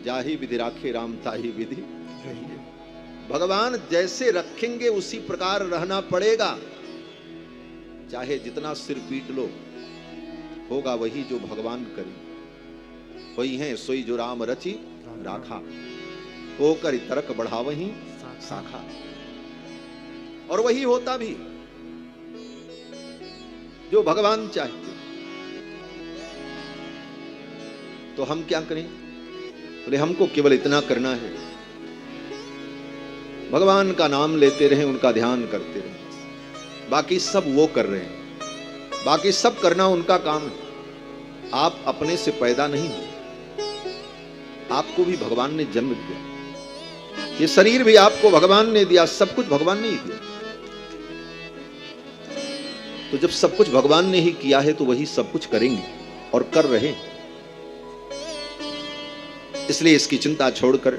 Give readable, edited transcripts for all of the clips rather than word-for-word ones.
जाही विधि राखे राम ताही विधि रहिए। भगवान जैसे रखेंगे उसी प्रकार रहना पड़ेगा, चाहे जितना सिर पीट लो, होगा वही जो भगवान करे। वही है सोई जो राम रचि राखा, होकर तरक बढ़ावही शाखा। और वही होता भी जो भगवान चाहते। तो हम क्या करें? बोले हमको केवल इतना करना है, भगवान का नाम लेते रहें, उनका ध्यान करते रहें। बाकी सब वो कर रहे हैं, बाकी सब करना उनका काम है। आप अपने से पैदा नहीं हुए, आपको भी भगवान ने जन्म दिया, ये शरीर भी आपको भगवान ने दिया, सब कुछ भगवान ने ही दिया। तो जब सब कुछ भगवान ने ही किया है तो वही सब कुछ करेंगे और कर रहे हैं। इसलिए इसकी चिंता छोड़कर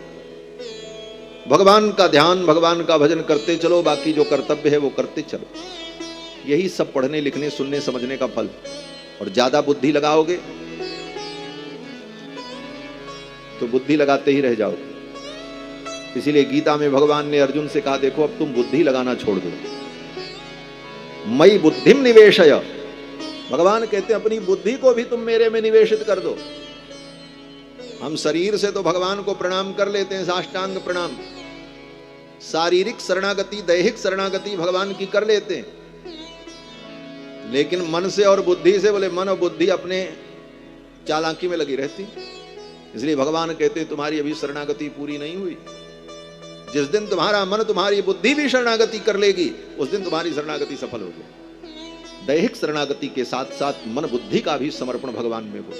भगवान का ध्यान, भगवान का भजन करते चलो, बाकी जो कर्तव्य है वो करते चलो। यही सब पढ़ने लिखने सुनने समझने का फल। और ज्यादा बुद्धि लगाओगे तो बुद्धि लगाते ही रह जाओगे। इसीलिए गीता में भगवान ने अर्जुन से कहा, देखो अब तुम बुद्धि लगाना छोड़ दो, मई बुद्धिम निवेशय। भगवान कहते हैं अपनी बुद्धि को भी तुम मेरे में निवेशित कर दो। हम शरीर से तो भगवान को प्रणाम कर लेते हैं, साष्टांग प्रणाम, शारीरिक शरणागति, दैहिक शरणागति भगवान की कर लेते हैं, लेकिन मन से और बुद्धि से, बोले मन और बुद्धि अपने चालाकी में लगी रहती। इसलिए भगवान कहते हैं तुम्हारी अभी शरणागति पूरी नहीं हुई। जिस दिन तुम्हारा मन, तुम्हारी बुद्धि भी शरणागति कर लेगी, उस दिन तुम्हारी शरणागति सफल होगी। दैहिक शरणागति के साथ साथ मन बुद्धि का भी समर्पण भगवान में हो।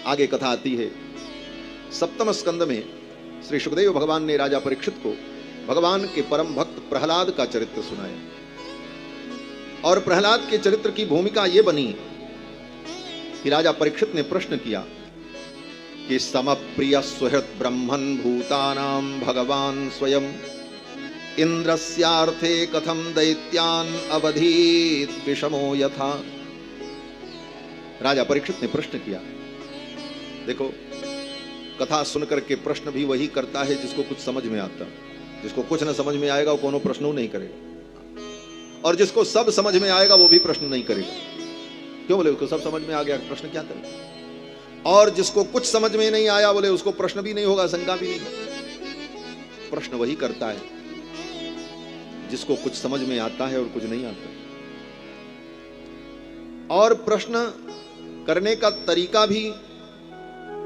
आगे कथा आती है, सप्तम स्कंद में श्री सुखदेव भगवान ने राजा परीक्षित को भगवान के परम भक्त प्रहलाद का चरित्र सुनाया। और प्रहलाद के चरित्र की भूमिका यह बनी कि राजा परीक्षित ने प्रश्न किया कि समप्रिय सुहृत ब्रह्मन् भूतानां भगवान स्वयं इंद्रस्यार्थे कथम दैत्यान अवधीत विषमो यथा। राजा परीक्षित ने प्रश्न किया। देखो, कथा सुनकर के प्रश्न भी वही करता है जिसको कुछ समझ में आता। जिसको कुछ न समझ में आएगा वो कोनो प्रश्न नहीं करेगा, और जिसको सब समझ में आएगा वो भी प्रश्न नहीं करेगा। क्यों? बोले उसको सब समझ में आ गया, प्रश्न क्या करेगा। और जिसको कुछ समझ में नहीं आया, बोले उसको प्रश्न भी नहीं होगा, शंका भी नहीं। प्रश्न वही करता है जिसको कुछ समझ में आता है और कुछ नहीं आता। और प्रश्न करने का तरीका भी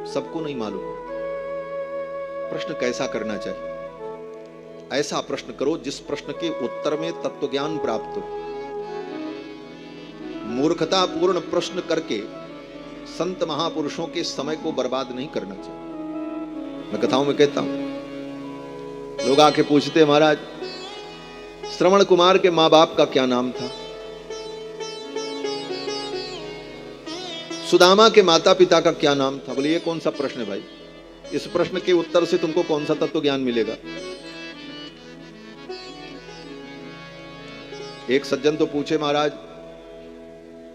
सबको नहीं मालूम। प्रश्न कैसा करना चाहिए? ऐसा प्रश्न करो जिस प्रश्न के उत्तर में तत्व ज्ञान प्राप्त हो। मूर्खता पूर्ण प्रश्न करके संत महापुरुषों के समय को बर्बाद नहीं करना चाहिए। मैं कथाओं में कहता हूं, लोग आके पूछते, महाराज श्रवण कुमार के मां बाप का क्या नाम था? सुदामा के माता पिता का क्या नाम था? बोले ये कौन सा प्रश्न है भाई? इस प्रश्न के उत्तर से तुमको कौन सा तत्व ज्ञान मिलेगा? एक सज्जन तो पूछे, महाराज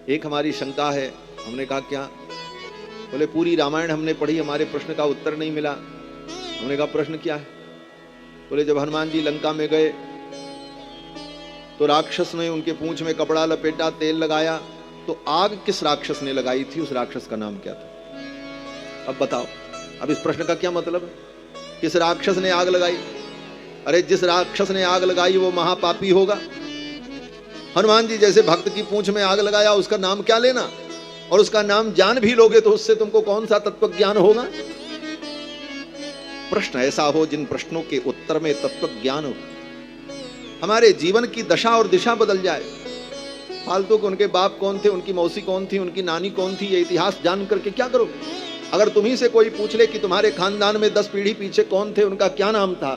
एक हमारी शंका है। हमने कहा क्या? बोले पूरी रामायण हमने पढ़ी, हमारे प्रश्न का उत्तर नहीं मिला। हमने कहा प्रश्न क्या है? बोले जब हनुमान जी लंका में गए तो राक्षस ने उनके पूंछ में कपड़ा लपेटा, तेल लगाया, तो आग किस राक्षस ने लगाई थी? उस राक्षस का नाम क्या था? अब बताओ, अब इस प्रश्न का क्या मतलब है? किस राक्षस ने आग लगाई? अरे जिस राक्षस ने आग लगाई वो महापापी होगा। हनुमान जी जैसे भक्त की पूंछ में आग लगाया, उसका नाम क्या लेना? और उसका नाम जान भी लोगे तो उससे तुमको कौन सा तत्व ज्ञान होगा? प्रश्न ऐसा हो जिन प्रश्नों के उत्तर में तत्व ज्ञान हो, हमारे जीवन की दशा और दिशा बदल जाए। फालतू को उनके बाप कौन थे, उनकी मौसी कौन थी, उनकी नानी कौन थी, ये इतिहास जान करके क्या करो? अगर तुम्ही से कोई पूछ ले कि तुम्हारे खानदान में 10 पीढ़ी पीछे कौन थे, उनका क्या नाम था,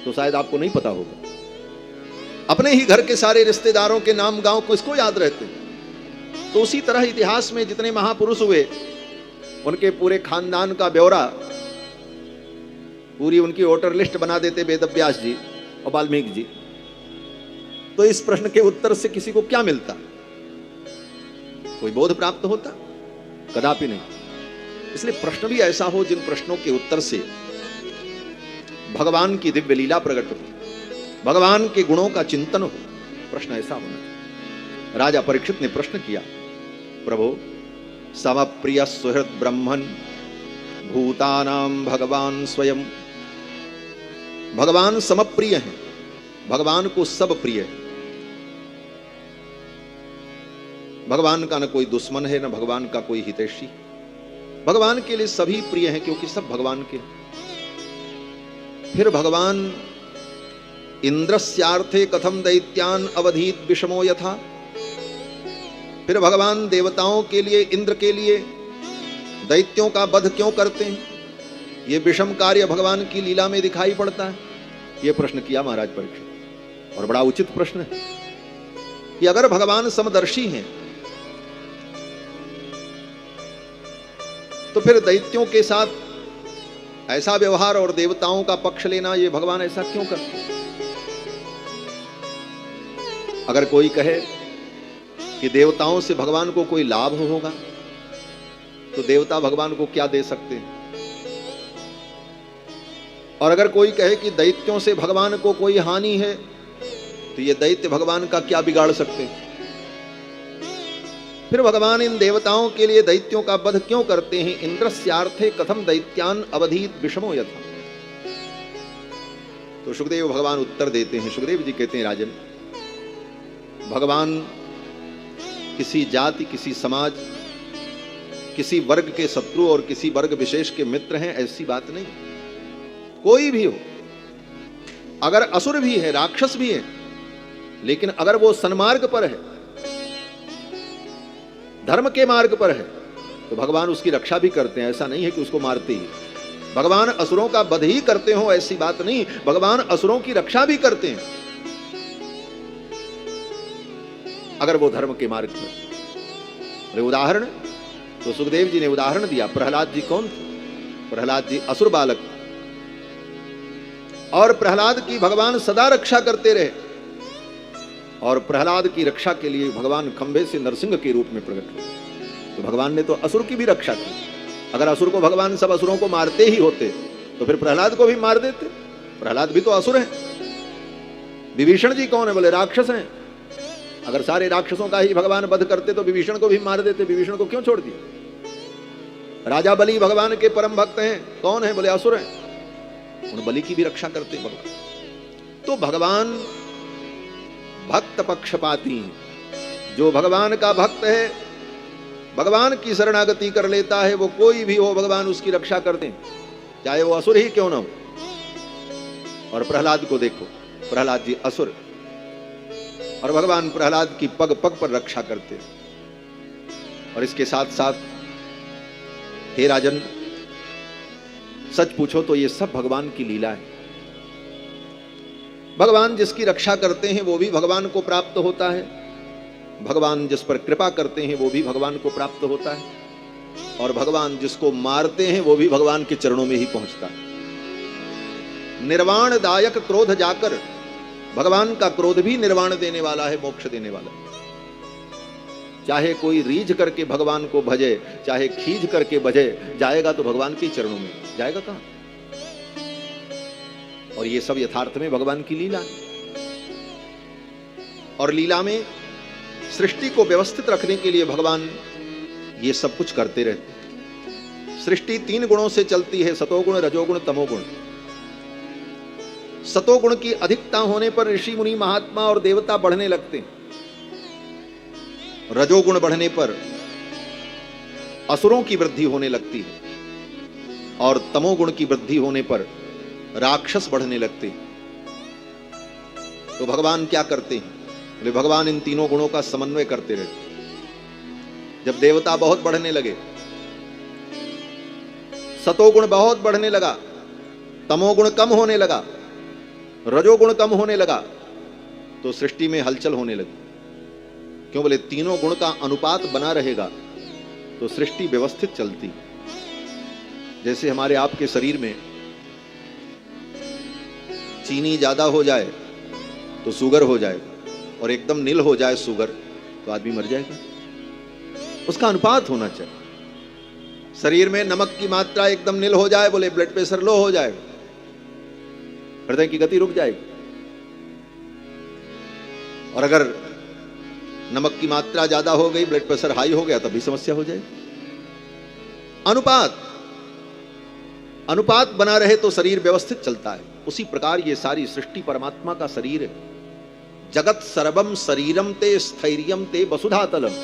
तो शायद आपको नहीं पता होगा। अपने ही घर के सारे रिश्तेदारों के नाम गांव को इसको याद रहते। तो उसी तरह इतिहास में जितने महापुरुष हुए, उनके पूरे खानदान का ब्यौरा, पूरी उनकी वोटर लिस्ट बना देते वेदव्यास जी और वाल्मीकि जी। तो इस प्रश्न के उत्तर से किसी को क्या मिलता? कोई बोध प्राप्त होता? कदापि नहीं। इसलिए प्रश्न भी ऐसा हो जिन प्रश्नों के उत्तर से भगवान की दिव्य लीला प्रकट हो, भगवान के गुणों का चिंतन हो। प्रश्न ऐसा होना चाहिए। राजा परीक्षित ने प्रश्न किया, प्रभु समप्रिय सुहृद ब्रह्मन भूतानाम भगवान स्वयं। भगवान समप्रिय हैं, भगवान को सब प्रिय है। भगवान का न कोई दुश्मन है, न भगवान का कोई हितैषी। भगवान के लिए सभी प्रिय हैं क्योंकि सब भगवान के। फिर भगवान इंद्रस्यार्थे कथम दैत्यान अवधीत विषमो यथा। फिर भगवान देवताओं के लिए, इंद्र के लिए दैत्यों का वध क्यों करते हैं? ये विषम कार्य भगवान की लीला में दिखाई पड़ता है। यह प्रश्न किया महाराज परीक्षित, और बड़ा उचित प्रश्न है कि अगर भगवान समदर्शी हैं तो फिर दैत्यों के साथ ऐसा व्यवहार और देवताओं का पक्ष लेना, ये भगवान ऐसा क्यों करते? अगर कोई कहे कि देवताओं से भगवान को कोई लाभ होगा तो देवता भगवान को क्या दे सकते हैं? और अगर कोई कहे कि दैत्यों से भगवान को कोई हानि है तो ये दैत्य भगवान का क्या बिगाड़ सकते हैं? फिर भगवान इन देवताओं के लिए दैत्यों का वध क्यों करते हैं? इंद्रस्यार्थे कथम दैत्यान अवधीत विषमो यथा। तो सुखदेव भगवान उत्तर देते हैं। सुखदेव जी कहते हैं, राजन, भगवान किसी जाति, किसी समाज, किसी वर्ग के शत्रु और किसी वर्ग विशेष के मित्र हैं, ऐसी बात नहीं। कोई भी हो, अगर असुर भी है, राक्षस भी है, लेकिन अगर वो सन्मार्ग पर है, धर्म के मार्ग पर है, तो भगवान उसकी रक्षा भी करते हैं। ऐसा नहीं है कि उसको मारते ही। भगवान असुरों का वध ही करते हो, ऐसी बात नहीं। भगवान असुरों की रक्षा भी करते हैं अगर वो धर्म के मार्ग पर। उदाहरण तो सुखदेव जी ने उदाहरण दिया। प्रहलाद जी कौन थे? प्रहलाद जी असुर बालक, और प्रहलाद की भगवान सदा रक्षा करते रहे, और प्रहलाद की रक्षा के लिए भगवान खंभे से नरसिंह के रूप में प्रकट हुए। तो भगवान ने तो असुर की भी रक्षा की। अगर असुर को भगवान सब असुरों को मारते ही होते तो फिर प्रहलाद को भी मार देते। प्रहलाद भी तो असुर हैं। विभीषण जी कौन है? बोले राक्षस हैं। अगर सारे राक्षसों का ही भगवान वध करते तो विभीषण को भी मार देते। विभीषण को क्यों छोड़ दिया? राजा बलि भगवान के परम भक्त हैं। कौन है? बोले असुर हैं। उन बलि की भी रक्षा करते भगवान। तो भगवान भक्त पक्षपाती हैं। जो भगवान का भक्त है, भगवान की शरणागति कर लेता है, वो कोई भी हो, भगवान उसकी रक्षा करते हैं, चाहे वो असुर ही क्यों ना हो। और प्रहलाद को देखो, प्रहलाद जी असुर, और भगवान प्रहलाद की पग पग पर रक्षा करते हैं। और इसके साथ साथ हे राजन, सच पूछो तो ये सब भगवान की लीला है। भगवान जिसकी रक्षा करते हैं वो भी भगवान को प्राप्त होता है। भगवान जिस पर कृपा करते हैं वो भी भगवान को प्राप्त होता है। और भगवान जिसको मारते हैं वो भी भगवान के चरणों में ही पहुंचता है। निर्वाण दायक क्रोध जाकर, भगवान का क्रोध भी निर्वाण देने वाला है, मोक्ष देने वाला है। चाहे कोई रीझ करके भगवान को भजे, चाहे खींच करके भजे, जाएगा तो भगवान के चरणों में, जाएगा कहां? और ये सब यथार्थ में भगवान की लीला है। और लीला में सृष्टि को व्यवस्थित रखने के लिए भगवान ये सब कुछ करते रहते हैं। सृष्टि 3 गुणों से चलती है, सतोगुण, रजोगुण, तमोगुण। सतोगुण की अधिकता होने पर ऋषि मुनि महात्मा और देवता बढ़ने लगते हैं। रजोगुण बढ़ने पर असुरों की वृद्धि होने लगती है, और तमोगुण की वृद्धि होने पर राक्षस बढ़ने लगते हैं। तो भगवान क्या करते हैं? बोले भगवान इन तीनों गुणों का समन्वय करते रहते। जब देवता बहुत बढ़ने लगे, सतोगुण बहुत बढ़ने लगा, तमोगुण कम होने लगा, रजोगुण कम होने लगा, तो सृष्टि में हलचल होने लगी। क्यों? बोले तीनों गुण का अनुपात बना रहेगा तो सृष्टि व्यवस्थित चलती। जैसे हमारे आपके शरीर में चीनी ज्यादा हो जाए तो शुगर हो जाएगा, और एकदम नील हो जाए शुगर तो आदमी मर जाएगा। उसका अनुपात होना चाहिए। शरीर में नमक की मात्रा एकदम नील हो जाए, बोले ब्लड प्रेशर लो हो जाएगा, हृदय की गति रुक जाएगी। और अगर नमक की मात्रा ज्यादा हो गई, ब्लड प्रेशर हाई हो गया, तब भी समस्या हो जाएगी। अनुपात बना रहे तो शरीर व्यवस्थित चलता है। उसी प्रकार ये सारी सृष्टि परमात्मा का शरीर है। जगत सर्वम शरीरम ते स्थैर्यम ते वसुधातलम।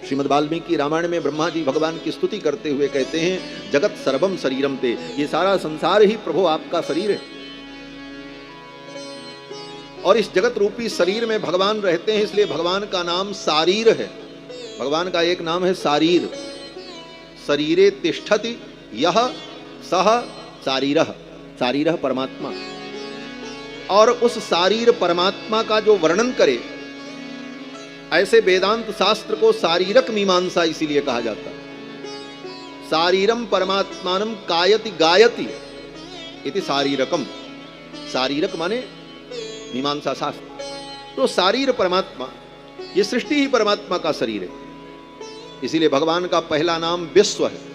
श्रीमद् वाल्मीकि रामायण में ब्रह्मा जी भगवान की स्तुति करते हुए कहते हैं, जगत सर्वम शरीरम ते, ये सारा संसार ही प्रभु आपका शरीर है। और इस जगत रूपी शरीर में भगवान रहते हैं, इसलिए भगवान का नाम शारीर है। भगवान का एक नाम है शारीर। शरीरे तिष्ठति यह सह शारीरः, शारीरः परमात्मा। और उस शारीर परमात्मा का जो वर्णन करे, ऐसे वेदांत शास्त्र को शारीरक मीमांसा इसीलिए कहा जाता है। शारीरम परमात्मानम कायति गायति इति शारीरकम। शारीरक माने मीमांसा शास्त्र। तो शारीर परमात्मा, ये सृष्टि ही परमात्मा का शरीर है। इसीलिए भगवान का पहला नाम विश्व है।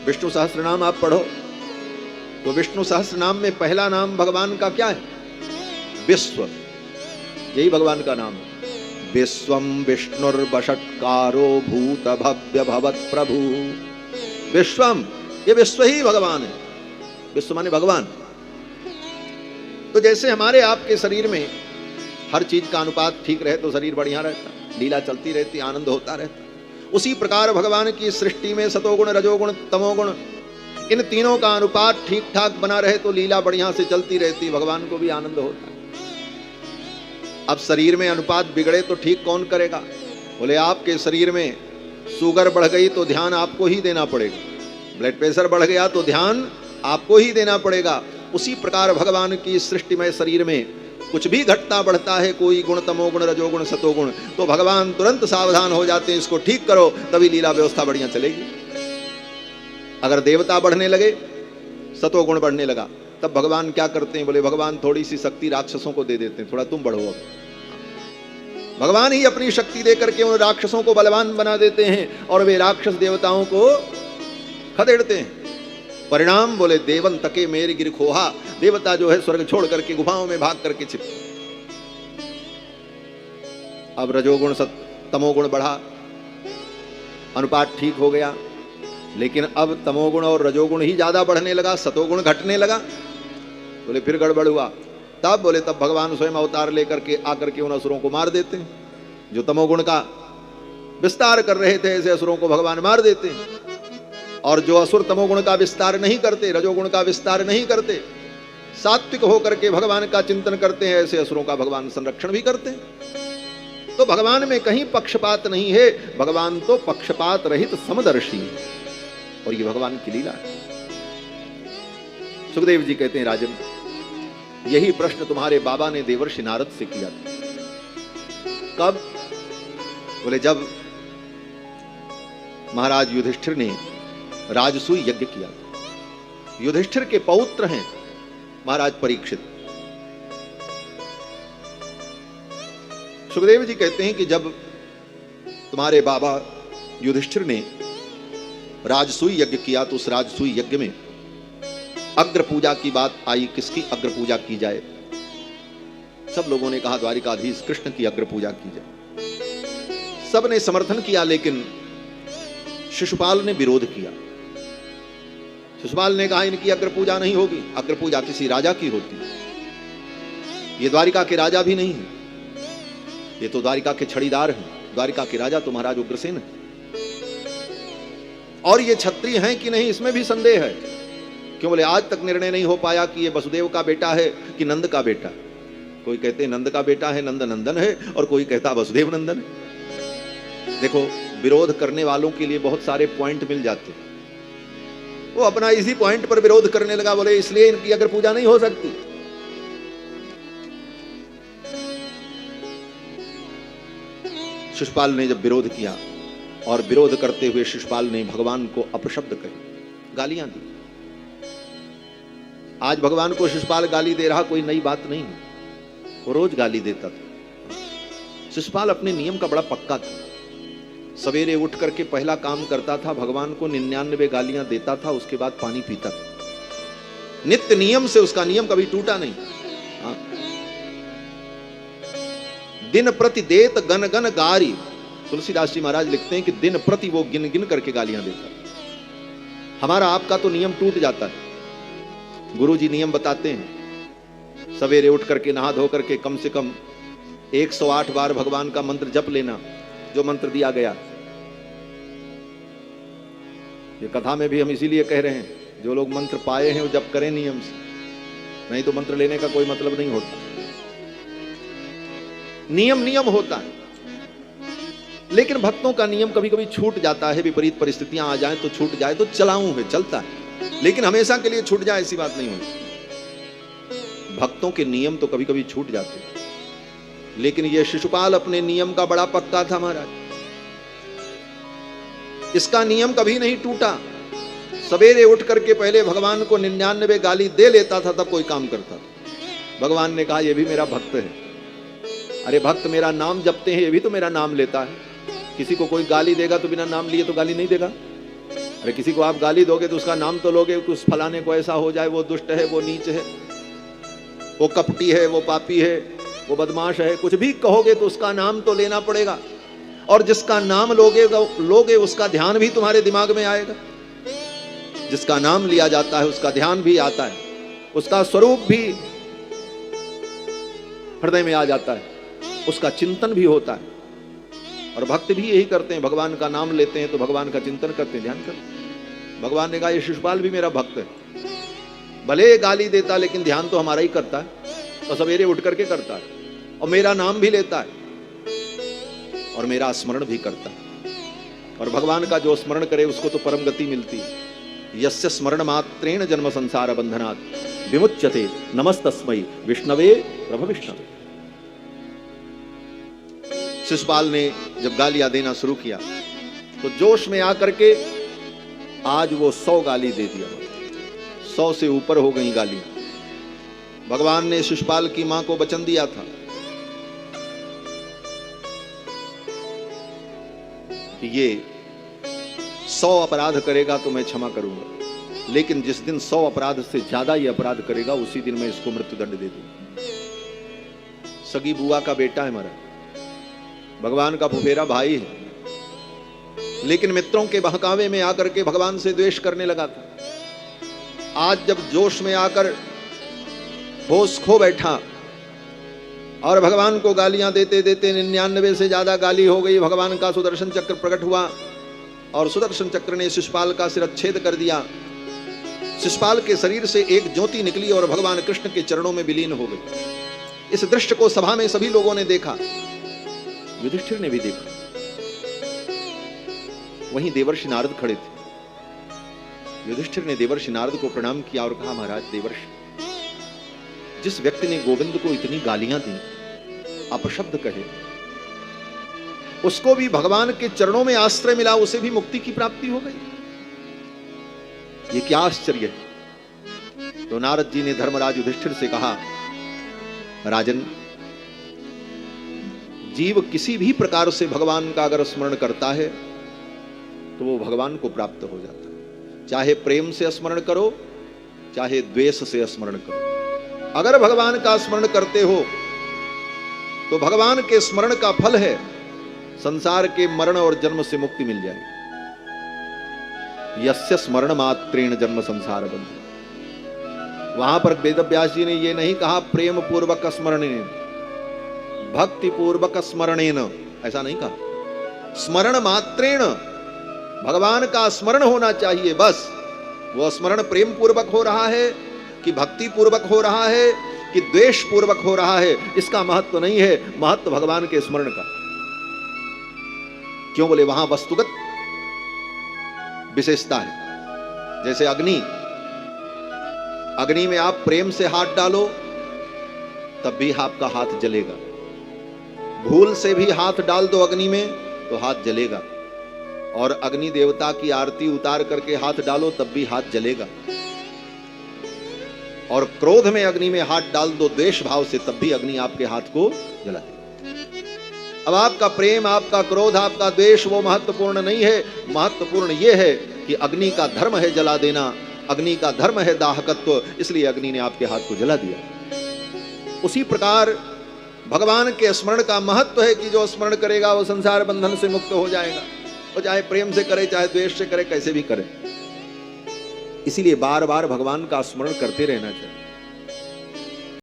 विष्णु सहस्त्र नाम आप पढ़ो तो विष्णु सहस्त्र नाम में पहला नाम भगवान का क्या है? विश्व। यही भगवान का नाम है। विश्वम विष्णुर्वषट्कारो भूत भव्य भवत प्रभु। विश्वम, ये विश्व ही भगवान है। विश्व माने भगवान। तो जैसे हमारे आपके शरीर में हर चीज का अनुपात ठीक रहे तो शरीर बढ़िया रहता, लीला चलती रहती, आनंद होता रहता। उसी प्रकार भगवान की सृष्टि में सतोगुण, रजोगुण, तमोगुण, इन तीनों का अनुपात ठीक ठाक बना रहे तो लीला बढ़िया से चलती रहती, भगवान को भी आनंद होता है। अब शरीर में अनुपात बिगड़े तो ठीक कौन करेगा? बोले आपके शरीर में शुगर बढ़ गई तो ध्यान आपको ही देना पड़ेगा, ब्लड प्रेशर बढ़ गया तो ध्यान आपको ही देना पड़ेगा। उसी प्रकार भगवान की सृष्टि में शरीर में कुछ भी घटता बढ़ता है, कोई गुण, तमोगुण, रजोगुण, सतोगुण, तो भगवान तुरंत सावधान हो जाते हैं, इसको ठीक करो, तभी लीला व्यवस्था बढ़िया चलेगी। अगर देवता बढ़ने लगे, सतोगुण बढ़ने लगा, तब भगवान क्या करते हैं? बोले भगवान थोड़ी सी शक्ति राक्षसों को दे देते हैं, थोड़ा तुम बढ़ो। अब भगवान ही अपनी शक्ति दे करके उन राक्षसों को बलवान बना देते हैं और वे राक्षस देवताओं को खदेड़ते हैं। परिणाम बोले देवन तके मेरे गिर खोहा। देवता जो है स्वर्ग छोड़ करके गुफाओं में भाग करके छिप। अब रजोगुण तमोगुण बढ़ा, अनुपात ठीक हो गया, लेकिन अब तमोगुण और रजोगुण ही ज्यादा बढ़ने लगा, सतोगुण घटने लगा। बोले फिर गड़बड़ हुआ। तब बोले तब भगवान स्वयं अवतार लेकर के आकर के उन असुरों को मार देते हैं। जो तमोगुण का विस्तार कर रहे थे, ऐसे असुरों को भगवान मार देते हैं। और जो असुर तमोगुण का विस्तार नहीं करते, रजोगुण का विस्तार नहीं करते, सात्विक होकर के भगवान का चिंतन करते हैं, ऐसे असुरों का भगवान संरक्षण भी करते हैं। तो भगवान में कहीं पक्षपात नहीं है, भगवान तो पक्षपात रहित समदर्शी है, और ये भगवान की लीला है। सुखदेव जी कहते हैं, राजन, यही प्रश्न तुम्हारे बाबा ने देवर्षि नारद से किया था। कब? बोले जब महाराज युधिष्ठिर ने राजसूय यज्ञ किया। युधिष्ठिर के पौत्र हैं महाराज परीक्षित। सुखदेव जी कहते हैं कि जब तुम्हारे बाबा युधिष्ठिर ने राजसूय यज्ञ किया तो उस राजसूय यज्ञ में अग्र पूजा की बात आई। किसकी अग्र पूजा की जाए? सब लोगों ने कहा द्वारिकाधीश कृष्ण की अग्र पूजा की जाए। सब ने समर्थन किया, लेकिन शिशुपाल ने विरोध किया। शिशुपाल ने कहा इनकी अग्र पूजा नहीं होगी, अग्र पूजा किसी राजा की होती है। ये द्वारिका के राजा भी नहीं है, ये तो द्वारिका के छड़ीदार हैं। द्वारिका के राजा तो महाराज उग्रसेन है। और ये क्षत्रिय हैं कि नहीं, इसमें भी संदेह है। क्यों? बोले आज तक निर्णय नहीं हो पाया कि ये वसुदेव का बेटा है कि नंद का बेटा। कोई कहते हैं नंद का बेटा है, नंद नंदन है, और कोई कहता वसुदेव नंदन है। देखो, विरोध करने वालों के लिए बहुत सारे पॉइंट मिल जाते हैं। वो अपना इसी पॉइंट पर विरोध करने लगा, बोले इसलिए इनकी अगर पूजा नहीं हो सकती। शिशुपाल ने जब विरोध किया, और विरोध करते हुए शिशुपाल ने भगवान को अपशब्द कहे, गालियां दी। आज भगवान को शिशुपाल गाली दे रहा कोई नई बात नहीं है, वो रोज गाली देता था। शिशुपाल अपने नियम का बड़ा पक्का था। सवेरे उठ करके पहला काम करता था, भगवान को 99 गालियां देता था, उसके बाद पानी पीता था। नित्य नियम से उसका नियम कभी टूटा नहीं। हाँ। दिन प्रति देत गन गन गारी, तुलसीदास जी महाराज लिखते हैं कि दिन प्रति वो गिन गिन करके गालियां देता। हमारा आपका तो नियम टूट जाता है। गुरु जी नियम बताते हैं, सवेरे उठ करके नहा धो करके कम से कम 108 बार भगवान का मंत्र जप लेना, जो मंत्र दिया गया। ये कथा में भी हम इसीलिए कह रहे हैं, जो लोग मंत्र पाए हैं वो जप करें नियम से, नहीं तो मंत्र लेने का कोई मतलब नहीं होता। नियम नियम होता है, लेकिन भक्तों का नियम कभी कभी छूट जाता है। विपरीत परिस्थितियां आ जाएं तो छूट जाए तो चलाऊं है, चलता है, लेकिन हमेशा के लिए छूट जाए ऐसी बात नहीं होती। भक्तों के नियम तो कभी कभी छूट जाते हैं, लेकिन यह शिशुपाल अपने नियम का बड़ा पक्का था महाराज। इसका नियम कभी नहीं टूटा। सवेरे उठ करके पहले भगवान को 99 गाली दे लेता था, तब कोई काम करता था। भगवान ने कहा, यह भी मेरा भक्त है। अरे भक्त मेरा नाम जपते हैं, ये भी तो मेरा नाम लेता है। किसी को कोई गाली देगा तो बिना नाम लिए तो गाली नहीं देगा। अरे किसी को आप गाली दोगे तो उसका नाम तो लोगे, उस फलाने को ऐसा हो जाए, वो दुष्ट है, वो नीच है, वो कपटी है, वो पापी है, वो बदमाश है, कुछ भी कहोगे तो उसका नाम तो लेना पड़ेगा। और जिसका नाम लोगे उसका ध्यान भी तुम्हारे दिमाग में आएगा। जिसका नाम लिया जाता है उसका ध्यान भी आता है, उसका स्वरूप भी हृदय में आ जाता है, उसका चिंतन भी होता है। और भक्त भी यही करते हैं, भगवान का नाम लेते हैं तो भगवान का चिंतन करते हैं, ध्यान करते हैं। भगवान ने कहा, ये शिशुपाल भी मेरा भक्त है, भले गाली देता लेकिन ध्यान तो हमारा ही करता है, तो सवेरे उठ करके करता है, और मेरा नाम भी लेता है, और मेरा स्मरण भी करता है। और भगवान का जो स्मरण करे उसको तो परम गति मिलती है। यस्य स्मरण मात्रेण जन्म संसार बंधनात् विमुच्यते नमस्तस्मै विष्णवे प्रभ विष्णवे। शिशुपाल ने जब गालियां देना शुरू किया तो जोश में आकर के आज वो 100 गाली दे दिया। 100 से ऊपर हो गई गालियां। भगवान ने शिशुपाल की मां को वचन दिया था कि ये 100 अपराध करेगा तो मैं क्षमा करूंगा, लेकिन जिस दिन 100 अपराध से ज्यादा ये अपराध करेगा उसी दिन मैं इसको मृत्युदंड दे दूंगा। सगी बुआ का बेटा है हमारा, भगवान का फुफेरा भाई है, लेकिन मित्रों के बहकावे में आकर के भगवान से द्वेष करने लगा था। आज जब जोश में आकर होश खो बैठा और भगवान को गालियां देते देते 99 से ज्यादा गाली हो गई, भगवान का सुदर्शन चक्र प्रकट हुआ और सुदर्शन चक्र ने शिशुपाल का शिरच्छेद कर दिया। शिशुपाल के शरीर से एक ज्योति निकली और भगवान कृष्ण के चरणों में विलीन हो गई। इस दृश्य को सभा में सभी लोगों ने देखा, युधिष्ठिर ने भी देखा। वहीं देवर्षि नारद खड़े थे। युधिष्ठिर ने देवर्षि नारद को प्रणाम किया और कहा, महाराज देवर्षि, जिस व्यक्ति ने गोविंद को इतनी गालियां दी, अपशब्द कहे, उसको भी भगवान के चरणों में आश्रय मिला, उसे भी मुक्ति की प्राप्ति हो गई। ये क्या आश्चर्य है। तो नारद जी ने धर्मराज युधिष्ठिर से कहा, राजन, जीव किसी भी प्रकार से भगवान का अगर स्मरण करता है तो वो भगवान को प्राप्त हो जाता है। चाहे प्रेम से स्मरण करो, चाहे द्वेष से स्मरण करो, अगर भगवान का स्मरण करते हो तो भगवान के स्मरण का फल है संसार के मरण और जन्म से मुक्ति मिल जाएगी। यस्य स्मरण मात्रेण जन्म संसार बंधन। वहां पर वेदव्यास जी ने यह नहीं कहा प्रेम पूर्वक स्मरणेन, भक्ति पूर्वक स्मरणेन, ऐसा नहीं कहा। स्मरण मात्रेण, भगवान का स्मरण होना चाहिए, बस। वो स्मरण प्रेम पूर्वक हो रहा है कि भक्ति पूर्वक हो रहा है कि द्वेष पूर्वक हो रहा है, इसका महत्व नहीं है। महत्व भगवान के स्मरण का। क्यों बोले, वहां वस्तुगत विशेषता है। जैसे अग्नि, अग्नि में आप प्रेम से हाथ डालो तब भी आपका हाथ जलेगा, भूल से भी हाथ डाल दो अग्नि में तो हाथ जलेगा, और अग्नि देवता की आरती उतार करके हाथ डालो तब भी हाथ जलेगा, और क्रोध में अग्नि में हाथ डाल दो द्वेष भाव से तब भी अग्नि आपके हाथ को जला देगा। अब आपका प्रेम, आपका क्रोध, आपका द्वेष वो महत्वपूर्ण नहीं है। महत्वपूर्ण ये है कि अग्नि का धर्म है जला देना, अग्नि का धर्म है दाहकत्व, इसलिए अग्नि ने आपके हाथ को जला दिया। उसी प्रकार भगवान के स्मरण का महत्व है कि जो स्मरण करेगा वो संसार बंधन से मुक्त हो जाएगा। वो चाहे प्रेम से करे, चाहे द्वेष से करे, कैसे भी करे। इसीलिए बार बार भगवान का स्मरण करते रहना चाहिए।